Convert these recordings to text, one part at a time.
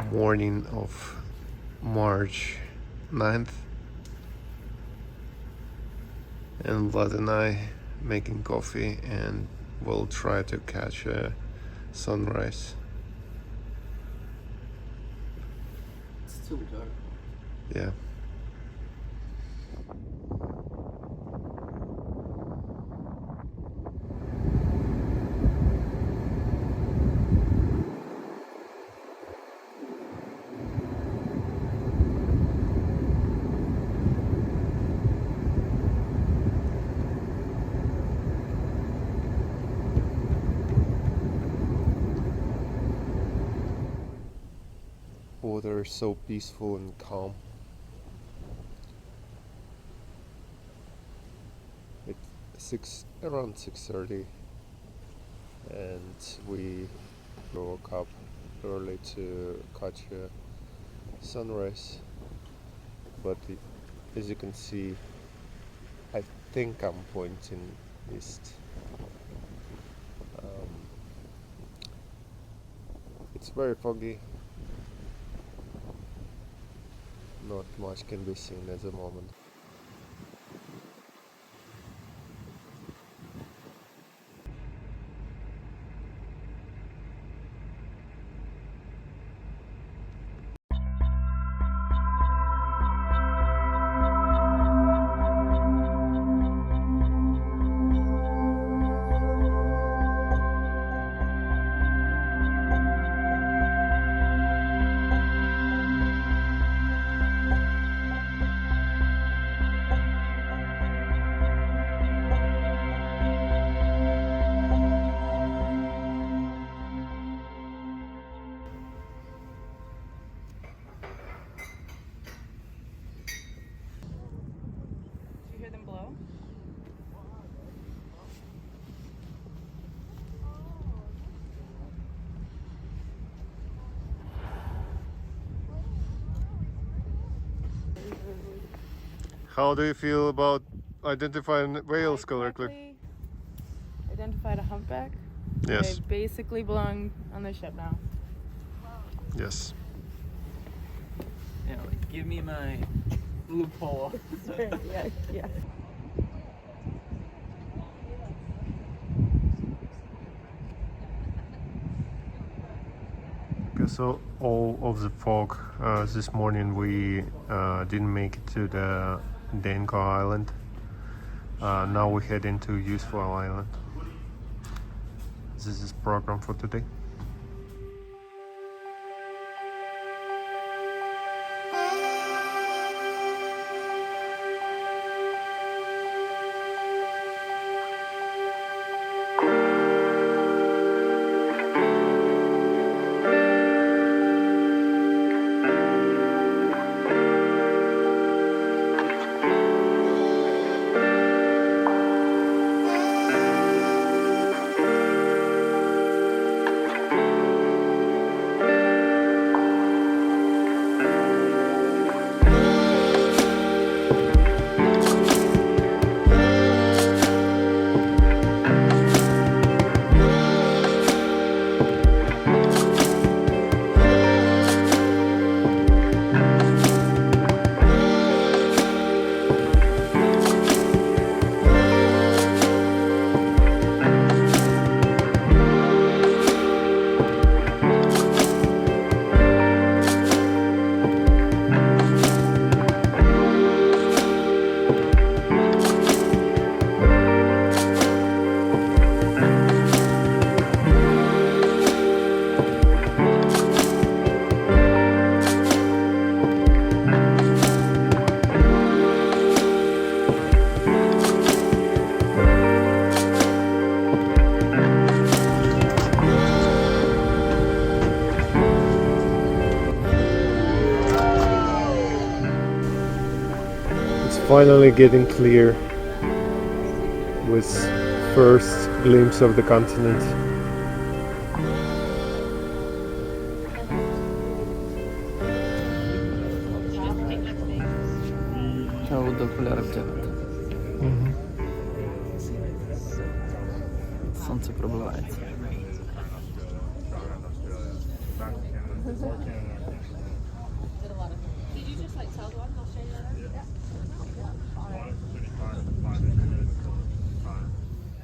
morning of March 9th, and Vlad and I making coffee, and we'll try to catch a sunrise. It's too dark. Yeah. Water is so peaceful and calm. It's around 6:30, and we woke up early to catch a sunrise. But as you can see, I think I'm pointing east. It's very foggy. Not much can be seen at the moment. How do you feel about identifying whales correctly? Identified a humpback. Yes. They basically belong on the ship now. Yes. Yeah, like, give me my loophole. Yeah. Okay, so all of the fog this morning we didn't make it to the Danko Island. Now we head into Useful Island. This is program for today. Finally getting clear with first glimpse of the continent. Trzeba było do okularów wciągnąć. Słońce próbować. Did you just like tell one? I'll show you that.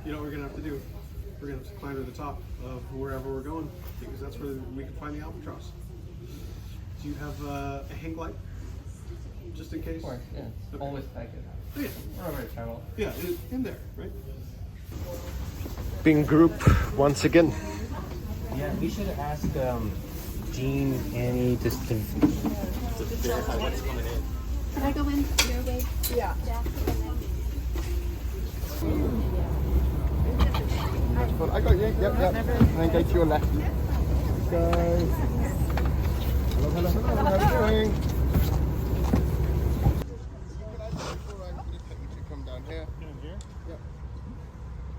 You know what we're gonna have to do? We're gonna have to climb to the top of wherever we're going because that's where we can find the albatross. Do you have a hang glide? Just in case? Of course, yeah. Okay. Always pack it. Oh, yeah. Wherever I travel. Yeah, in there, right? Big group once again. Yeah, we should ask Jean, Annie, just to verify what's coming in. Can I go in your way? Yeah. I got you. Yep. And then go to your left. Go. Hello. How are you doing? To come down here. Yep.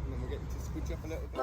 And then we'll get you to switch up a little bit.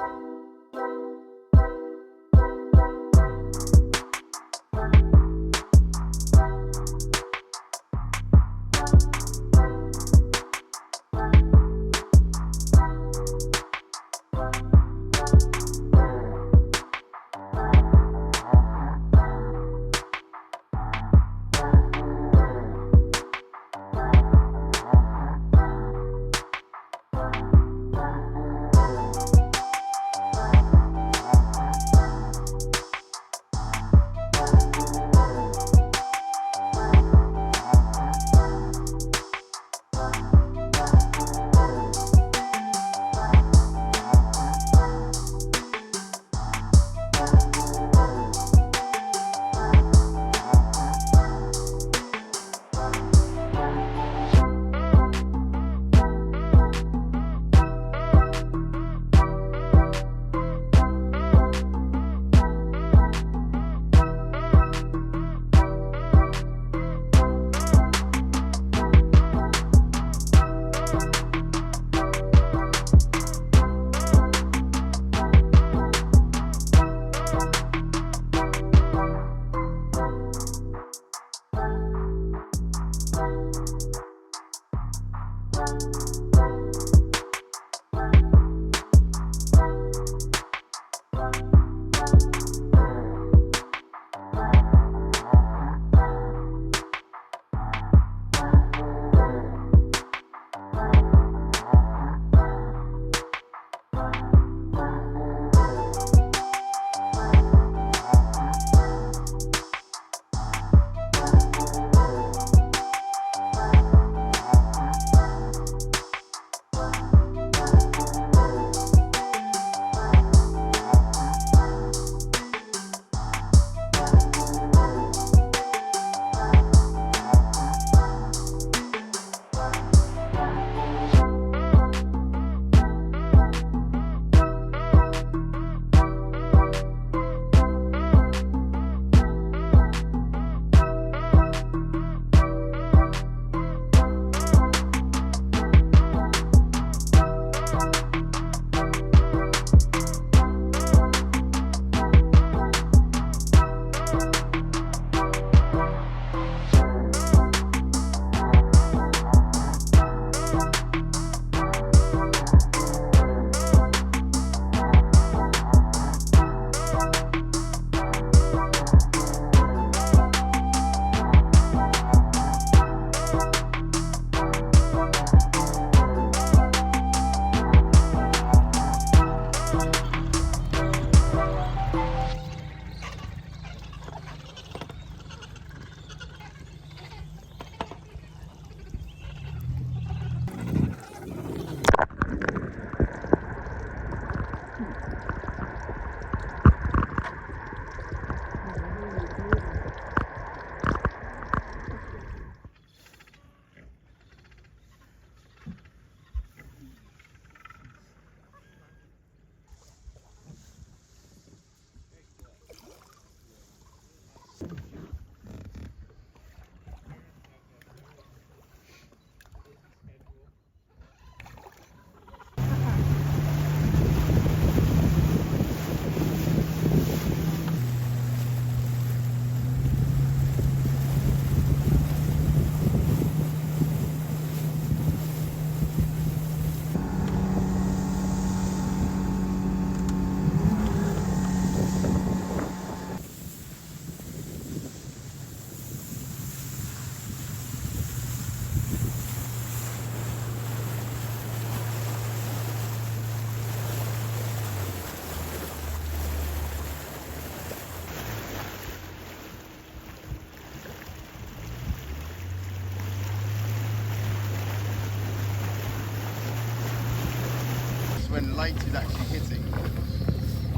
when light is actually hitting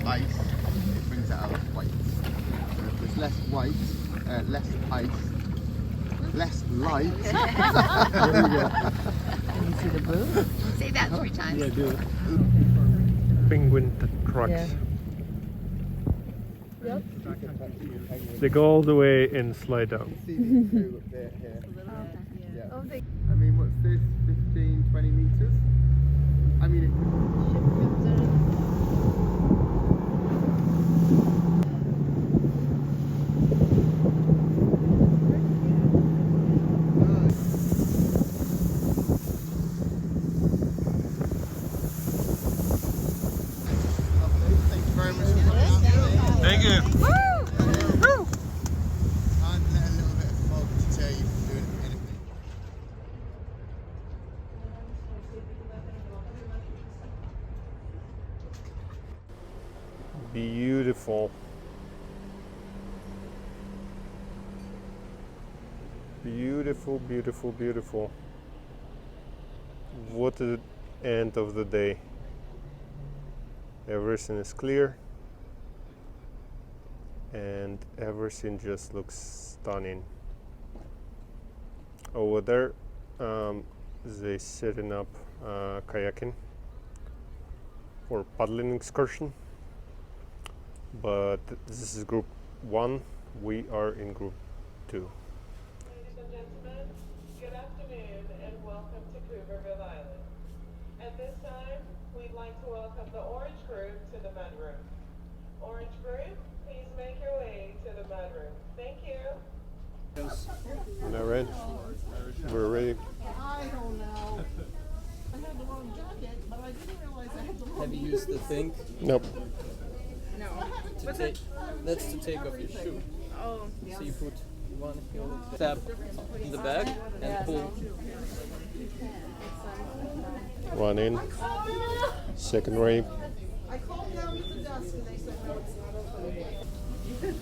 ice, it brings it out white. So if there's less white, less ice, less light. There we go. Can you see the blue? Say that 3 times. Yeah, do it. Penguin trucks. Yeah. They go all the way and slide down. See these two up there here. Yeah. I mean, what's this? 15, 20 meters? I mean, thank you very much for coming out today. Thank you. Can't let a little bit of fog deter you from doing anything. Beautiful. Beautiful, beautiful, beautiful. What the end of the day. Everything is clear and everything just looks stunning. Over there they setting up kayaking for paddling excursion, but this is group 1, we are in group 2. Ladies and gentlemen, good afternoon and welcome to Cuverville Island. At this time, we'd like to welcome the Orange Group to the mudroom. Orange Group, please make your way to the mudroom. Thank you. All right, we're ready. I don't know. I had the wrong jacket, but I didn't realize I had the wrong. Have you used the thing? Nope. That's to take off your shoe. Oh. So you put one heel, tap in the back and pull. One in, second ray. I called down to the desk and they said, no, it's not open.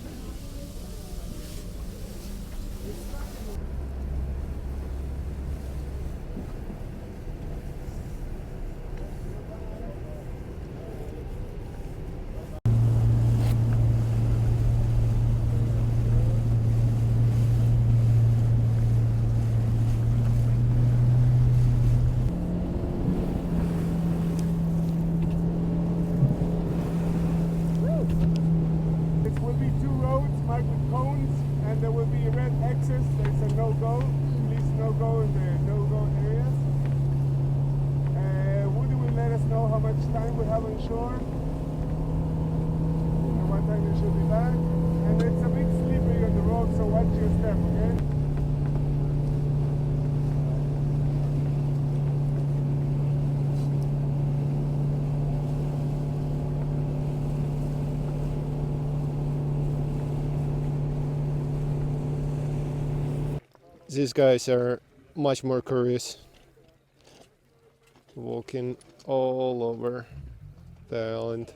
It will be 2 roads marked with cones, and there will be red X's. There's a no-go. Please no-go in the no-go areas. Woody will let us know how much time we have on shore and what time we should be back. And it's a bit slippery on the road, so watch your step, okay? These guys are much more curious, walking all over the island.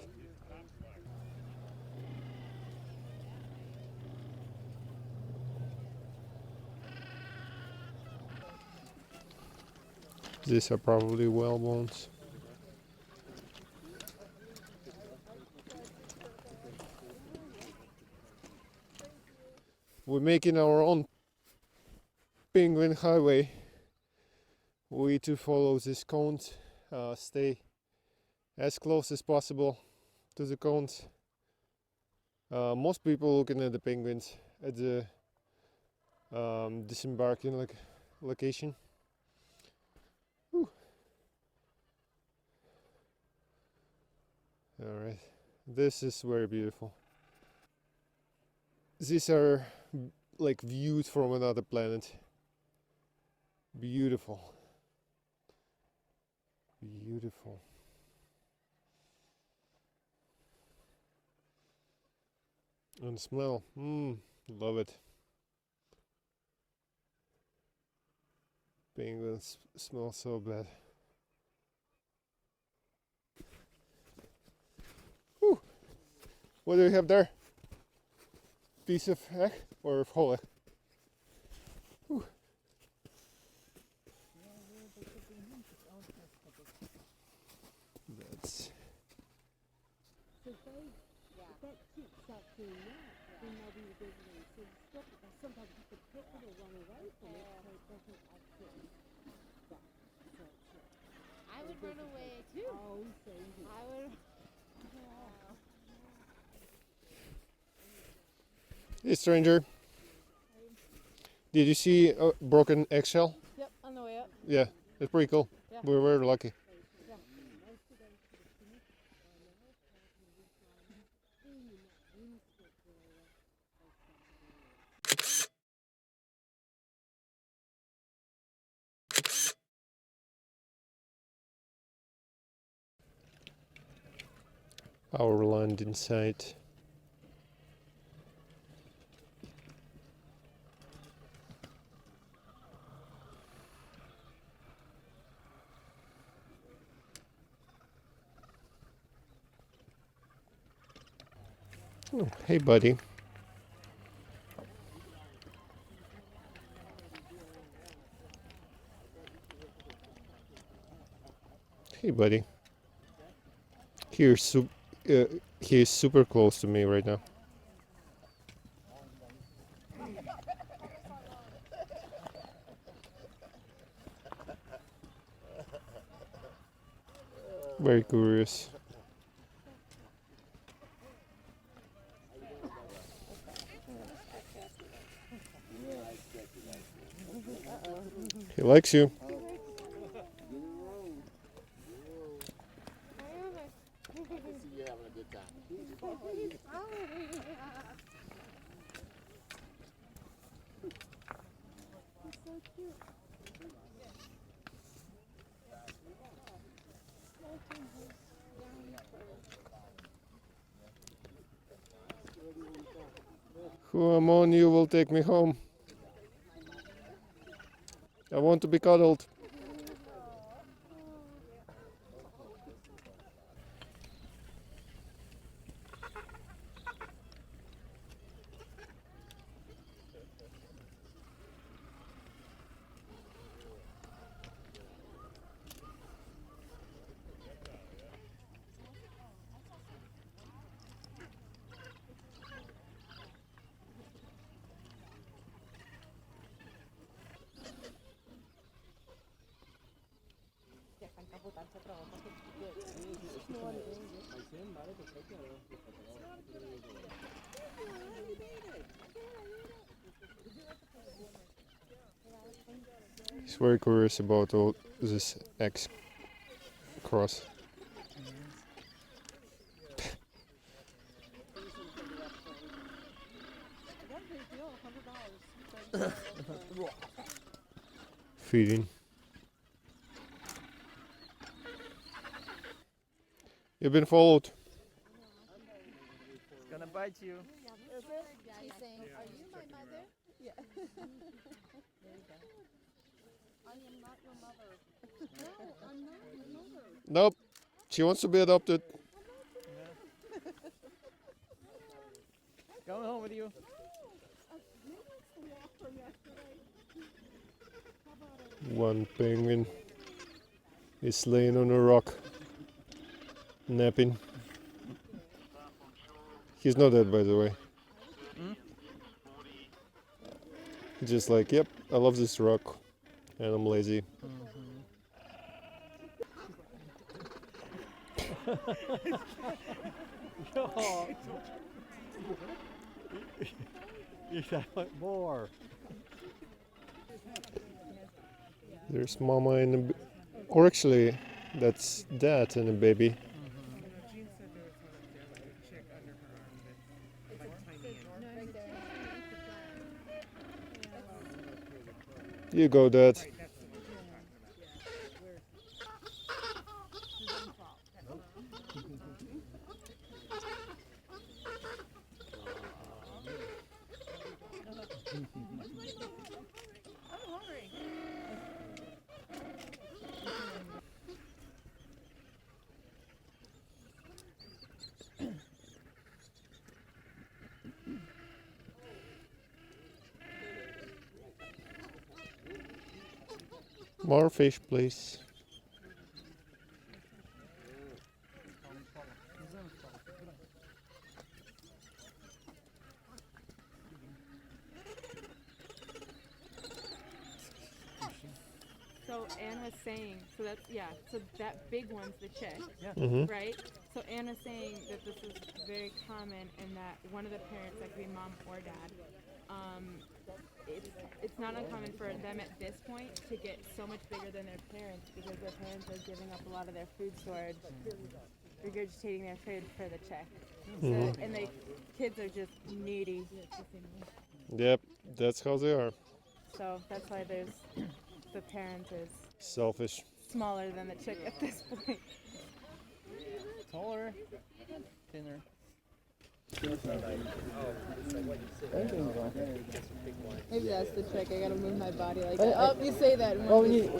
These are probably whalebones. We're making our own penguin highway. We need to follow these cones, stay as close as possible to the cones. Most people looking at the penguins at the disembarking location. Whew. All right, this is very beautiful. These are like views from another planet. Beautiful. Beautiful. And smell. Love it. Penguins smell so bad. Whew. What do we have there? Piece of egg or whole egg? Whew. That's because if that kid starts doing that, then they'll be regularly. So stop it. Sometimes you can pick it or run away from it so it doesn't accidentally stop. I would run away too. Oh, so easy. I would. Hey, stranger. Did you see a broken eggshell? Yep, on the way up. Yeah, it's pretty cool. Yeah. We were very lucky. Yeah. Our land in sight. Oh, hey, buddy. Hey, buddy. He's super close to me right now. Very curious. He likes you. Come on, you will take me home. I want to be cuddled. He's very curious about all this X cross. Feeding. You've been followed. It's gonna bite you. She's saying, "Are you my mother?" Yeah. I am not your mother. No, I'm not your mother. Nope. She wants to be adopted. Coming home with you. One penguin is laying on a rock, napping. He's not dead, by the way. He's just like, yep, I love this rock, and I'm lazy. You should want more. There's mama and or actually, that's dad and a baby. You go, Dad. More fish, please. Anne was saying, so that's, yeah, so that big one's the chick, right? So Anne was saying that this is very common and that one of the parents, that could be mom or dad, it's not uncommon for them at this point to get so much bigger than their parents because their parents are giving up a lot of their food storage, regurgitating their food for the chick. So, and the kids are just needy. Yep, that's how they are. So that's why there's the parent is Selfish. smaller than the chick at this point. Taller, thinner. Maybe that's the trick. I gotta move my body like that. Oh, you say that. Well, when you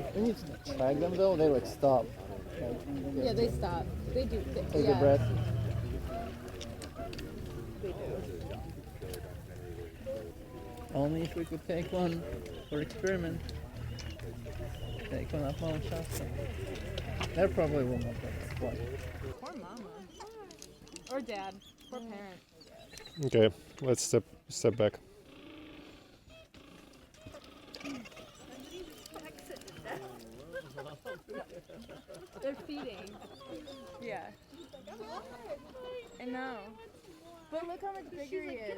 drag them though, they like stop. Yeah, they stop. They do. Take a breath. They do. Only if we could take one for experiment. Take one up on Shasta. They probably will not take one. Poor mama. Or dad. Poor parent. Okay, let's step back. They're feeding. Yeah. I know. But look how much bigger he is.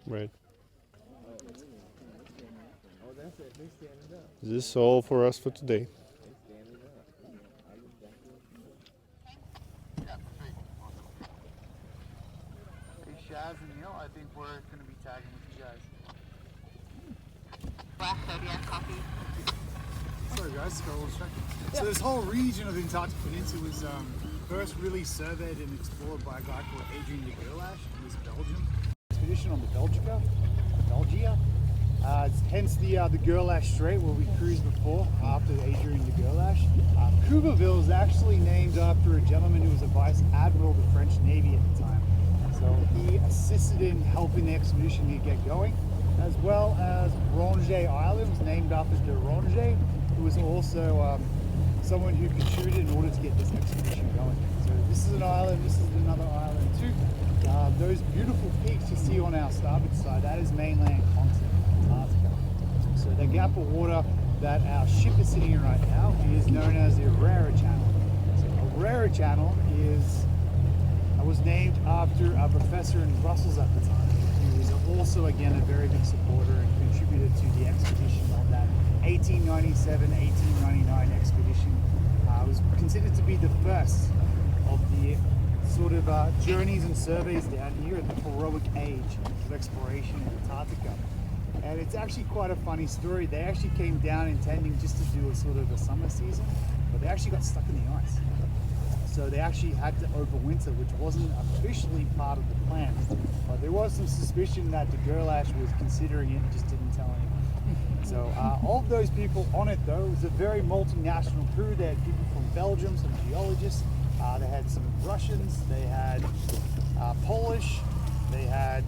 Right. This is all for us for today. Hey Shaz and Neil, I think we're going to be tagging with you guys. Black zodiac coffee. Sorry guys, got a little distracted. So this whole region of the Antarctic Peninsula was first really surveyed and explored by a guy called Adrian de Gerlache in this Belgium expedition on the Belgia. Hence the Gerlache Strait where we cruised before after Adrian de Gerlache. Cuverville is actually named after a gentleman who was a vice admiral of the French Navy at the time. So he assisted in helping the expedition to get going, as well as Ronge Island was named after de Ronge, who was also someone who contributed in order to get this expedition going. So this is an island, this is another island too. Those beautiful peaks you see on our starboard side, that is mainland continent, Antarctica. So the gap of water that our ship is sitting in right now is known as the Aurora Channel. So Aurora Channel was named after a professor in Brussels at the time. He was also, again, a very big supporter and contributed to the expedition on that 1897-1899 expedition. It was considered to be the first of the sort of journeys and surveys down here at the heroic age of exploration in Antarctica. And it's actually quite a funny story. They actually came down intending just to do a sort of a summer season, but they actually got stuck in the ice. So they actually had to overwinter, which wasn't officially part of the plan. But there was some suspicion that de Gerlache was considering it and just didn't tell anyone. So all of those people on it though, it was a very multinational crew. They had people from Belgium, some geologists, they had some Russians, they had Polish, they had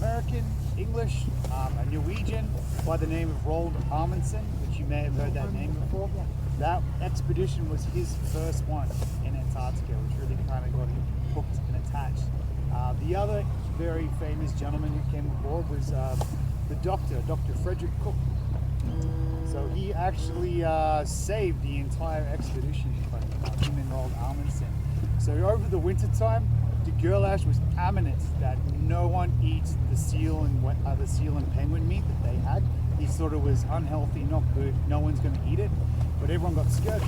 American, English, a Norwegian by the name of Roald Amundsen, which you may have heard that name before. That expedition was his first one in Antarctica, which really kind of got him hooked and attached. The other very famous gentleman who came aboard was the Dr. Frederick Cook. So he actually saved the entire expedition from him and Roald Amundsen. So over the winter time, de Gerlache was adamant that no one eats the seal and penguin meat that they had. He thought it was unhealthy, not good, no one's going to eat it, but everyone got scared.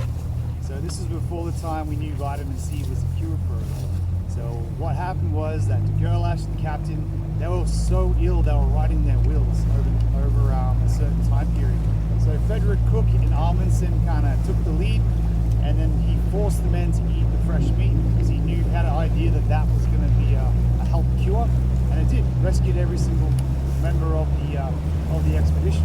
So this is before the time we knew vitamin C was a cure for it. So what happened was that de Gerlache and the captain, they were so ill they were riding their wheels over a certain time period. So Frederick Cook and Amundsen kind of took the lead, and then he forced the men to eat the fresh meat because he knew, had an idea that that was going to be a health cure, and it did. Rescued every single member of the expedition.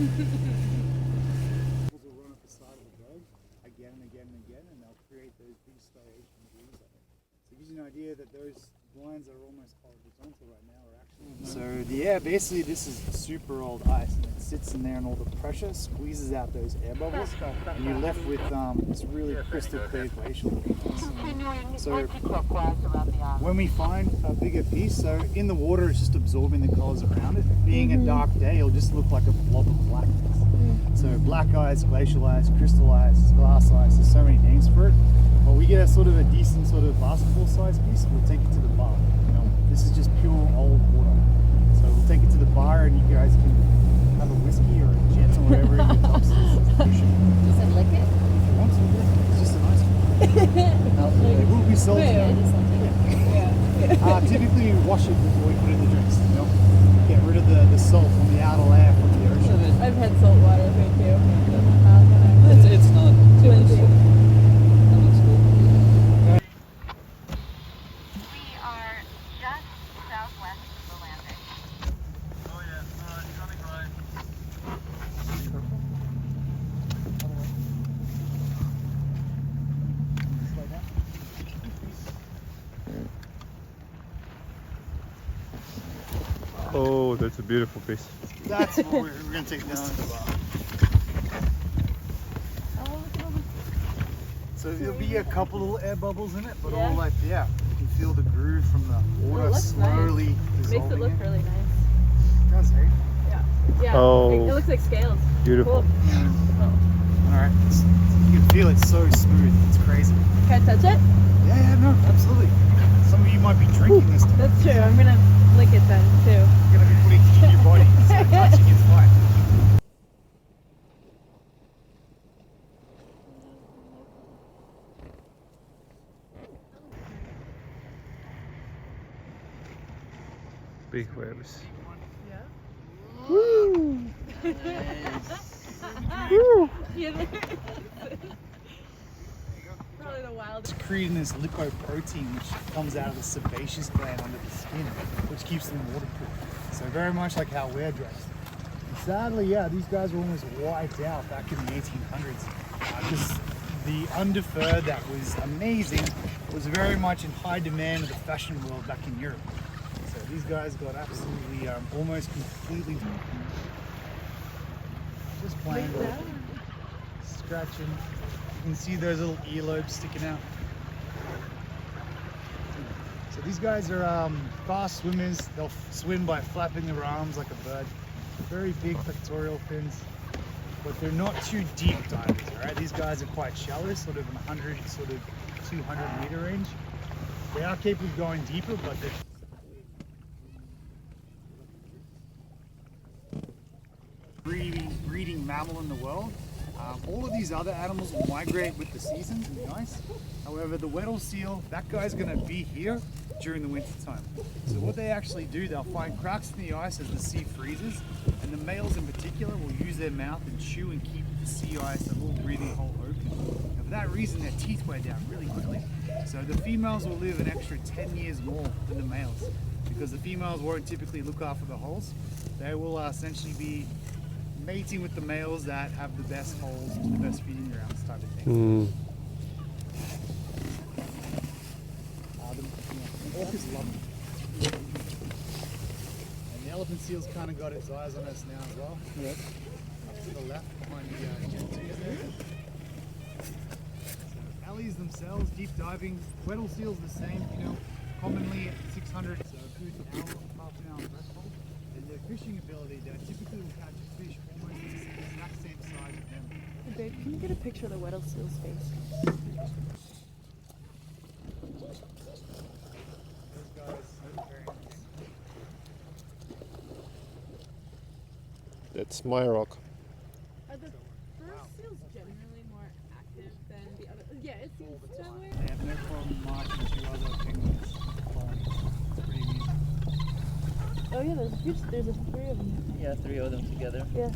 Will run up the side of the boat. you an idea that those lines that are almost horizontal right now are actually. So yeah, basically this is super old ice, and it sits in there, and all the pressure squeezes out those air bubbles, and you're left with this really crystal clear glacial ice. So when we find a bigger piece, so in the water it's just absorbing the colors around it. Being a dark day, it'll just look like a blob of blackness. So black ice, glacial ice, crystal ice, glass ice, there's so many names for it. Well, we get a sort of a decent sort of basketball size piece, we'll take it to the bar. You know, this is just pure old water. So we'll take it to the bar and you guys can have a whiskey or a gin or whatever in your cups. Does it lick it? If you want to, yeah. It's just a nice one. It will be salty. Typically we wash it before we put it in the drinks. You know? Get rid of the salt from the outer layer from the ocean. I've had salt water here too. It's not too much. That looks cool. We are just southwest of the landing. Oh yeah, coming right. Oh, that's a beautiful piece. That's what we're going to take this to the bar. So there'll be a couple little air bubbles in it, but all like, yeah, you can feel the groove from the water slowly dissolving. Makes it look really nice. It does, hey? Yeah. Yeah. Oh. It looks like scales. Beautiful. Cool. Alright. You can feel it so smooth. It's crazy. Can I touch it? Yeah, no, absolutely. Some of you might be drinking this time. That's true. I'm gonna lick it then too. You're going to be putting it in your body, so touching is fine. Big waves. Probably the wildest. It's creating this lipoprotein which comes out of the sebaceous gland under the skin, which keeps them waterproof. So very much like how we're dressed. And sadly, yeah, these guys were almost wiped out back in the 1800s because the underfur that was amazing was very much in high demand of the fashion world back in Europe. So these guys got absolutely almost completely just playing, scratching. You can see those little earlobes sticking out. So these guys are fast swimmers. They'll swim by flapping their arms like a bird. Very big pectoral fins, but they're not too deep divers. All right, these guys are quite shallow, sort of 100, sort of 200 meter range. They are capable of going deeper, but they're breeding mammal in the world. All of these other animals will migrate with the seasons and the ice. However, the Weddell seal, that guy's going to be here during the winter time. So what they actually do, they'll find cracks in the ice as the sea freezes, and the males in particular will use their mouth and chew and keep the sea ice, the little breathing hole open. And for that reason, their teeth wear down really quickly. So the females will live an extra 10 years more than the males, because the females won't typically look after the holes. They will essentially be mating with the males that have the best holes, the best feeding grounds type of thing. The orcas love them. And the elephant seal's kind of got its eyes on us now as well. Yep. Up to the left behind the jetties there. So alleys themselves, deep diving, Weddell seal's the same, you know, commonly at 600, so a good hour, half an hour breath hold. And their fishing ability, they typically will catch a fish almost the exact same size as them. Hey babe, can you get a picture of the Weddell seal's face? Those guys are very nice. That's my rock. Are the first seals generally more active than the other? Yeah, it seems that way. They have no problem marching to other penguins. It's pretty neat. Oh yeah, there's a 3 of them. Yeah, 3 of them together. Yeah.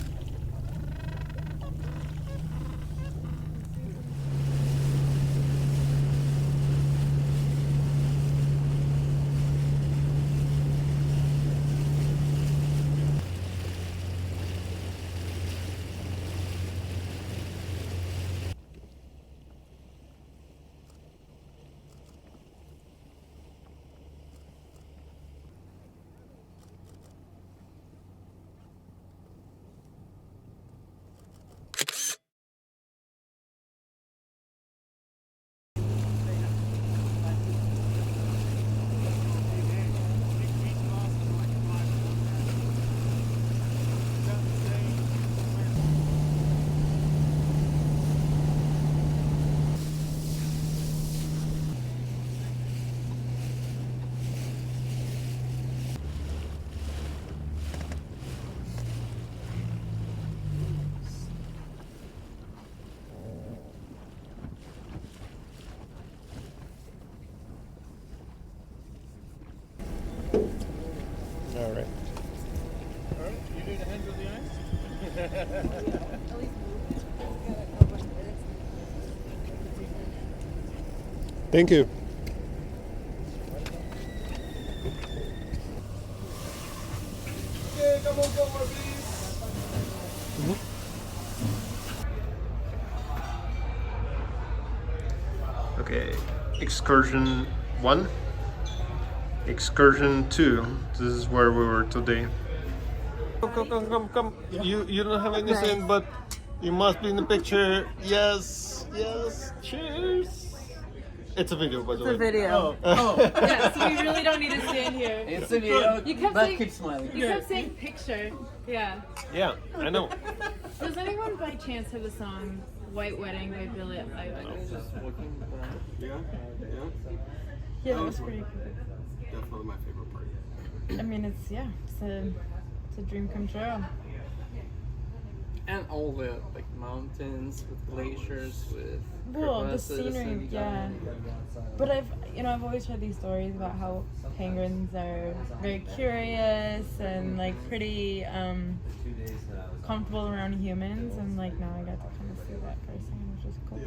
You need a hand with the ice? Thank you. Okay, come on, please. Okay, excursion 1, excursion 2. This is where we were today. Come. You don't have anything, but you must be in the picture. Yes. Cheers. It's a video, by the way. It's a video. Yeah, so we really don't need to stand here. It's a video, You kept but saying, keep smiling. You kept saying picture. Yeah. Yeah, I know. Does anyone by chance have the song White Wedding by Billie Eilish? Yeah. Yeah, that was pretty cool. Definitely my favorite part. I mean, it's a dream come true. And all the like mountains with glaciers, with Well, the crevasses scenery, and, yeah. But I've always heard these stories about how penguins are very curious and like pretty comfortable around humans, and like now I got to kind of see that firsthand, which is cool.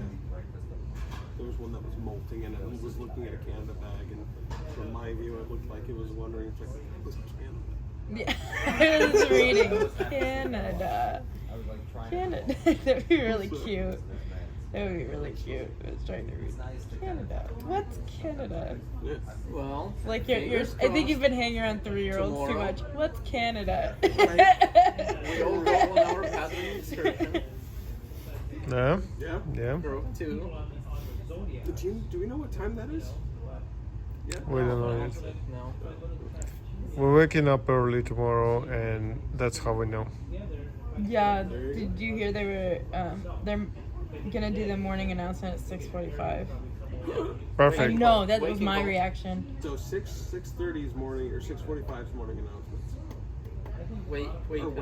There was one that was molting and it was looking at a Canada bag, and from my view it looked like it was wondering if it was Canada. Yeah, I was reading Canada. That'd be really cute. That would be really cute. I was trying to read Canada. What's Canada? Yeah. Well, Like you're I think you've been hanging around 3-year-olds too much. What's Canada? we all go on our paddling excursion. Yeah. Group 2. Do we know what time that is? Yeah. We don't know yet. No. We're waking up early tomorrow, and that's how we know. Yeah. Did you hear they're gonna do the morning announcement at 6:45? Perfect. I know, that was my reaction. So 6:30 is morning, or 6:45 is morning announcements. Wake up.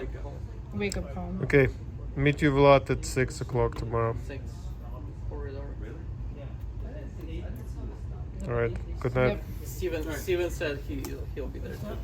Wake up call. Okay, meet you lot at 6 o'clock tomorrow. 6 corridor. All right. Good night. Yep. Steven said he'll be there too.